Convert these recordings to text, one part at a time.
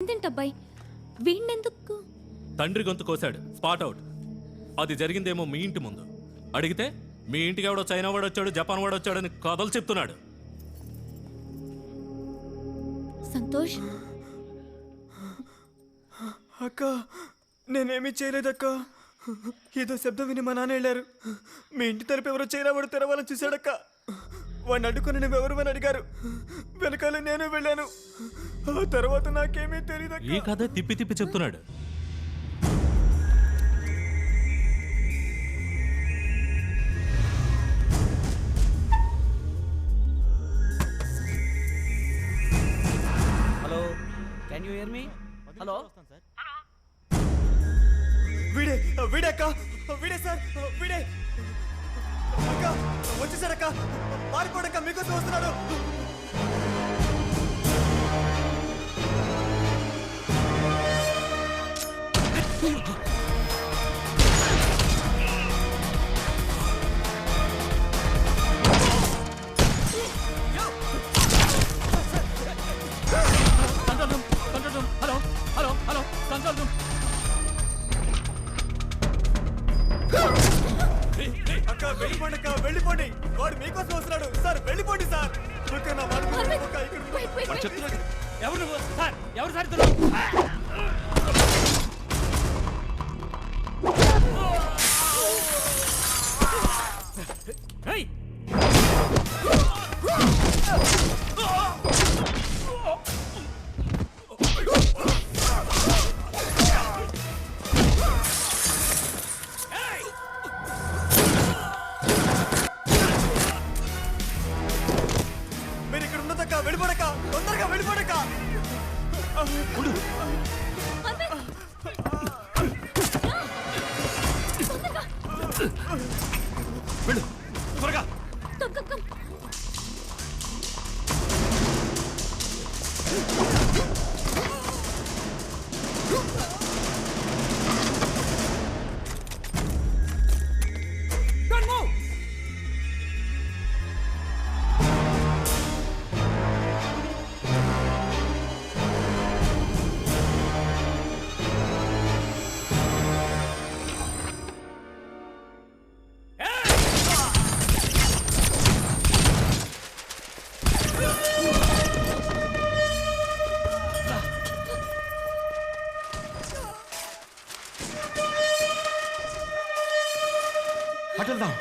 ఏంటబ్బాయి వీణెందుకు? తండ్రి గొంతు కోసాడు, spot out. అది జరిగిందేమో మీ ఇంటి ముందు. అడిగితే మీ ఇంటికి ఎవడో చైనా వాడు వచ్చాడు, జపాన్ వాడు వచ్చాడని కథలు చెప్తున్నాడు. సంతోష్, అక్క నేనేమీ చేయలేదక్క. ఏదో శబ్దం విని మా నాన్న వెళ్ళారు. మీ ఇంటి తలుపు ఎవరో చైనా వాడు తెరవాలని చూశాడక్క. వాడిని అడ్డుకుని నువ్వెవరు అని అడిగారు. వెనకాల నేను వెళ్ళాను. ఆ తర్వాత నాకేమీ తెలియదు. ఈ కథ తిప్పి తిప్పి చెప్తున్నాడు. Hello, can you here me? Hello, వీడే వీడే అక్క, వీడే సార్, వీడే అక్క. వచ్చేసాడక్క, పారిపోడక్క, మీకోసం వస్తున్నాడు. Hello hello hello, control room. అక్క వెళ్ళిపోండి అక్క, వెళ్ళిపోండి. వాడు మీకోసం వస్తున్నాడు సార్, వెళ్ళిపోండి సార్. అక్క నా మాట వినండి అక్క, ఇక్కడ ఉండండి. వాడు చెప్తున్నాడు. ఎవరు నువ్వు? సార్, ఎవరు సార్ ఇతను? ఏయ్! మీరు ఇక్కడ ఉన్నదక్క, వెళ్ళిపోడక్క, తొందరగా వెళ్ళిపోడక్క. వెళ్ళు త్వరగా. Don't move! అటెళ్దాం.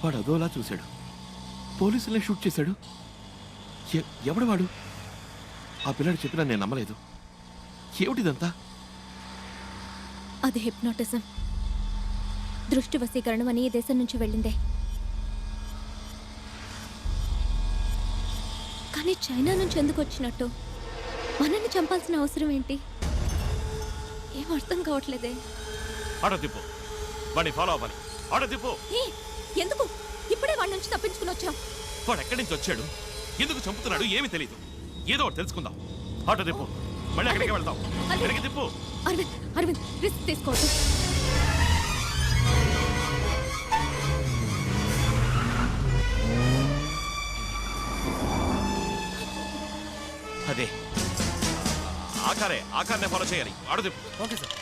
వాడు అదోలా చూశాడు, పోలీసుల్ని షూట్ చేశాడు. ఎవడు వాడు? ఆ పిల్లాడు చెప్పినా నేను నమ్మలేదు. ఏమిటిదంతా? అది హిప్నోటిజం, దృష్టి వశీకరణం అని ఈ దేశం నుంచి వెళ్ళిందే. కానీ చైనా నుంచి ఎందుకు వచ్చినట్టు? మనల్ని చంపాల్సిన అవసరం ఏంటి? ఏం అర్థం కావట్లేదే. ఆటో తిప్పు, వాడిని ఫాలో అవ్వాలి. ఆటో తిప్పు. ఎందుకు ఇప్పుడే వాడి నుంచి తప్పించుకుని వచ్చాం? వాడు ఎక్కడి నుంచి వచ్చాడు, ఎందుకు చంపుతున్నాడు ఏమీ తెలియదు. ఏదో ఒకటి తెలుసుకుందాం. ఆటో తిప్పు, మళ్ళీ ఎక్కడికి వెళ్తాం. ఎక్కడికి తిప్పు. అరవింద్, అరవింద్ రిస్క్ తీసుకోవద్దు. అదే ఆకార్నే ఫాలో చేయాలి. ఆటో తిప్పు. Okay sir.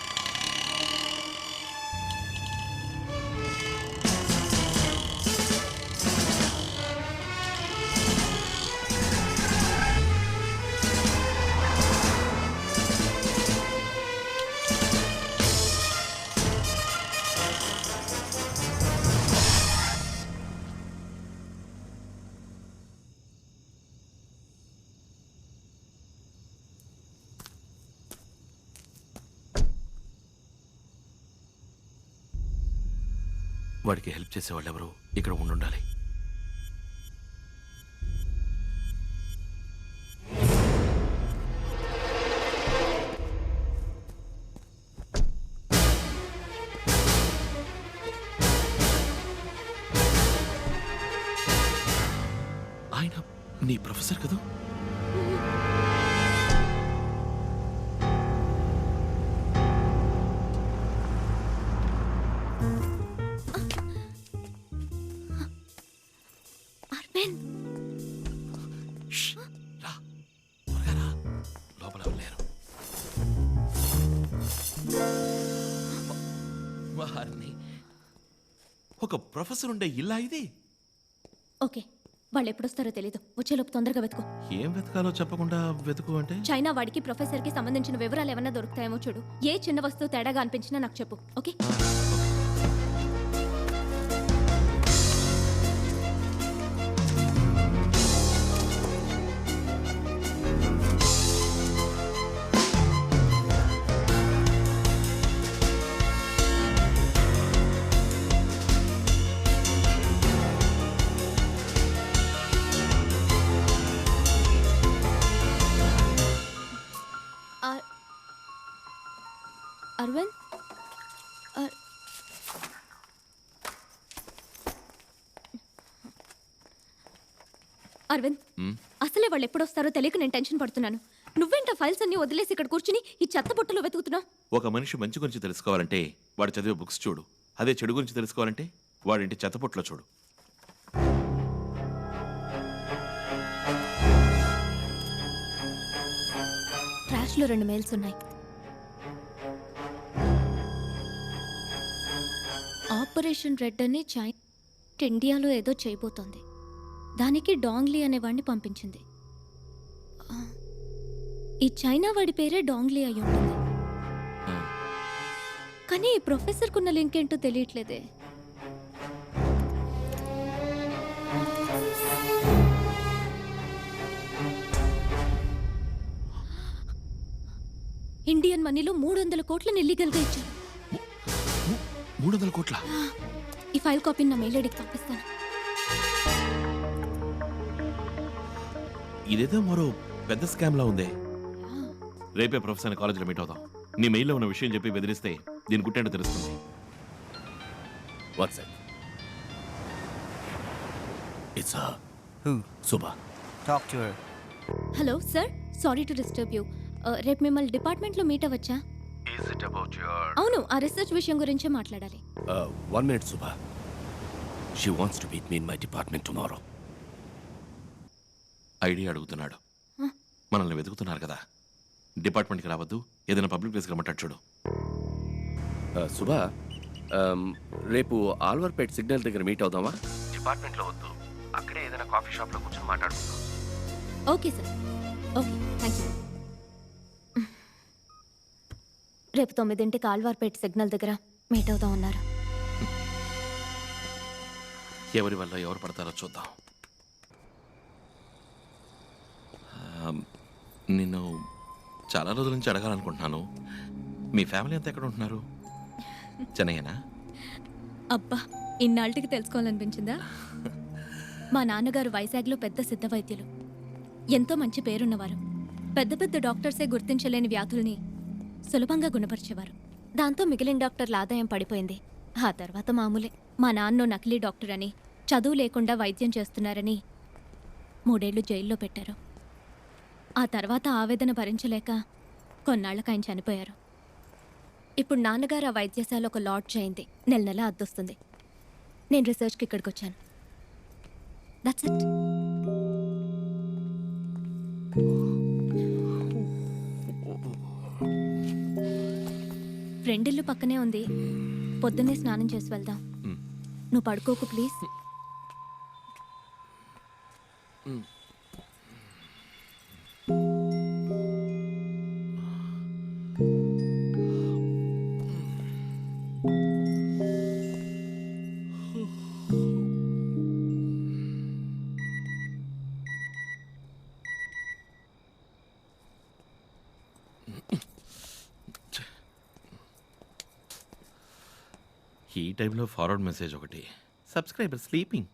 వాడికి హెల్ప్ చేసేవాళ్ళు ఎవరు ఇక్కడ ఉండాలి. నీ ప్రొఫెసర్ కదా? అరవింద్, రా, త్వరగా రా. లోపల ఎవరు లేరు. వారిని ఒక ప్రొఫెసర్ ఉండే ఇల్లా ఇది? ఓకే, వాళ్ళు ఎప్పుడొస్తారో తెలీదు. వచ్చేలోపు తొందరగా వెతుకో. ఏం వెతకాలో చెప్పకుండా వెతుకు అంటే? చైనా వాడికి ప్రొఫెసర్కి సంబంధించిన వివరాలు ఏమన్నా దొరుకుతాయేమో చూడు. ఏ చిన్న వస్తువు తేడాగా అనిపించినా నాకు చెప్పు, ఓకే? అరవింద్, అరవింద్, అసలే వాళ్ళు ఎప్పుడొస్తారో తెలియక నేను టెన్షన్ పడుతున్నాను. నువ్వేంటా ఫైల్స్ అన్ని వదిలేసి ఇక్కడ కూర్చుని ఈ చెత్త బుట్టలో వెతుకుతున్నావు? ఒక మనిషి మంచి గురించి తెలుసుకోవాలంటే వాడు చదివే బుక్స్ చూడు. అదే చెడు గురించి తెలుసుకోవాలంటే వాడింటి చెత్తపొట్లో చూడు. ట్రాష్లో 2 మెయిల్స్ ఉన్నాయి. ఆపరేషన్ రెడ్ అని చైనా ఇండియాలో ఏదో చేయబోతోంది. దానికి డాంగ్లీ అనేవాడిని పంపించింది. ఈ చైనా వాడి పేరే డాంగ్లీ అయి ఉంటుంది. కానీ ఈ ప్రొఫెసర్కున్న లింక్ ఏంటో తెలియట్లేదే. ఇండియన్ మనీలో 300 కోట్లను ఇల్లీగల్గా ఇచ్చారు. 300 కోట్ల? ఈ ఫైల్ కాపీని నా మెయిల్ ఐడికి పంపిస్తాను. ఇదేదో మరో పెద్ద స్కామ్ లా ఉందే. రేపే ప్రొఫెసర్ కాలేజీలో మీట్ అవుతాం. నీ మెయిల్లో ఉన్న విషయం చెప్పి బెదిరిస్తే దీని గుట్టేంటో తెలుస్తుంది. WhatsApp. It's Who? Suba. Talk to her. Hello sir, sorry to disturb you. రేపు మిమ్మల్ని డిపార్ట్మెంట్లో meet అవ్వచ్చా? Is it about your... అవును, ఆ రీసెర్చ్ విషయం గురించే మాట్లాడాలి. 1 minute, Subha. She wants to meet me in my department tomorrow. Idea అడుగుతున్నాడు. మనల్ని వెతుకుతున్నారు కదా, డిపార్ట్మెంట్కి రావద్దు, ఏదైనా పబ్లిక్ ప్లేస్కి రమ్మంటాడు చూడు. సుబా, రేపు ఆల్వర్పేట్ సిగ్నల్ దగ్గర మీట్ అవుదామా? డిపార్ట్మెంట్లో వద్దు, అక్కడే ఏదైనా కాఫీ షాప్లో కూర్చొని మాట్లాడుకుందాం. Okay sir, okay, thank you. రేపు 9ంటికి ఆల్వార్పేట్ సిగ్నల్ దగ్గర మీట్ అవుదాం అన్నారు. ఎవరి వల్ల ఎవరు పడతారో చూద్దాం. నిన్ను చాలా రోజుల నుంచి అడగాలనుకుంటున్నాను. మీ ఫ్యామిలీ అంతా ఎక్కడ ఉంటున్నారు? చెన్నైనా? అబ్బా, ఇన్నాళ్ళకి తెలుసుకోవాలనిపించిందా? మా నాన్నగారు వైజాగ్లో పెద్ద సిద్ధ వైద్యులు. ఎంతో మంచి పేరున్నవారు. పెద్ద పెద్ద డాక్టర్సే గుర్తించలేని వ్యాధుల్ని సులభంగా గుణపరిచేవారు. దాంతో మిగిలిన డాక్టర్ల ఆదాయం పడిపోయింది. ఆ తర్వాత మామూలే. మా నాన్న నకిలీ డాక్టర్ అని, చదువు లేకుండా వైద్యం చేస్తున్నారని 3 ఏళ్లు జైల్లో పెట్టారు. ఆ తర్వాత ఆవేదన భరించలేక కొన్నాళ్ళకి ఆయన చనిపోయారు. ఇప్పుడు నాన్నగారు ఆ వైద్యశాల ఒక లాడ్జ్ అయింది. నెల అద్దొస్తుంది. నేను రీసెర్చ్కి ఇక్కడికి వచ్చాను. That's it. ఫ్రెండ్ ఇల్లు పక్కనే ఉంది. పొద్దున్నే స్నానం చేసి వెళ్దాం. నువ్వు పడుకోకు ప్లీజ్. ఈ టైంలో ఫార్వర్డ్ మెసేజ్ ఒకటి. Subscriber sleeping.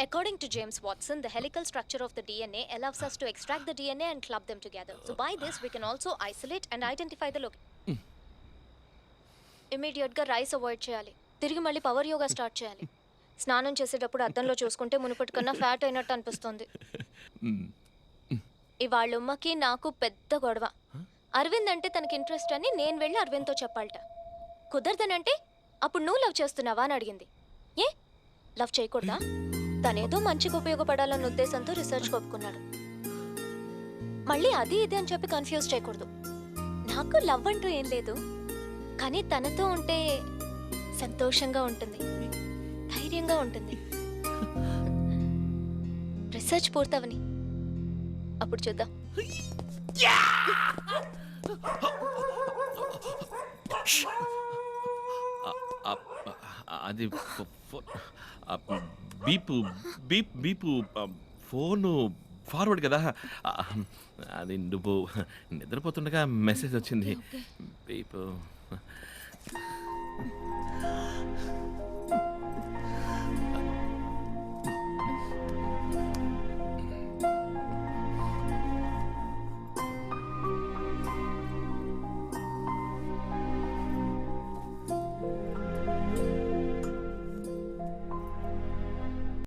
According to James Watson, the helical structure of the DNA allows us to extract the DNA and club them together. So by this, we can also isolate and identify the location. Immediate గా rice avoid చేయాలి. తిరిగి మళ్ళీ power yoga start చేయాలి. స్నానం చేసేటప్పుడు అద్దంలో చూసుకుంటే మునుపటి కన్నా ఫ్యాట్ అయినట్టు అనిపిస్తుంది. ఇవాళ ఉమ్మకి నాకు పెద్ద గొడవ. అరవింద్ అంటే తనకి ఇంట్రెస్ట్ అని నేను వెళ్ళి అరవింద్తో చెప్పాలట. కుదరదనంటే అప్పుడు నువ్వు లవ్ చేస్తున్నావా అని అడిగింది. ఏ లవ్ చేయకూడదా? తనేదో మంచిగా ఉపయోగపడాలన్న ఉద్దేశంతో రీసెర్చ్ ఒప్పుకున్నాడు. మళ్ళీ అది ఇది అని చెప్పి కన్ఫ్యూజ్ చేయకూడదు. నాకు లవ్ అంటూ ఏం లేదు, కానీ తనతో ఉంటే సంతోషంగా ఉంటుంది, ధైర్యంగా ఉంటుంది. రీసెర్చ్ పూర్తవని అప్పుడు చూద్దాం. అది బీపు బీపు ఫోను ఫార్వర్డ్ కదా. అది నువ్వు నిద్రపోతుండగా మెసేజ్ వచ్చింది. బీపు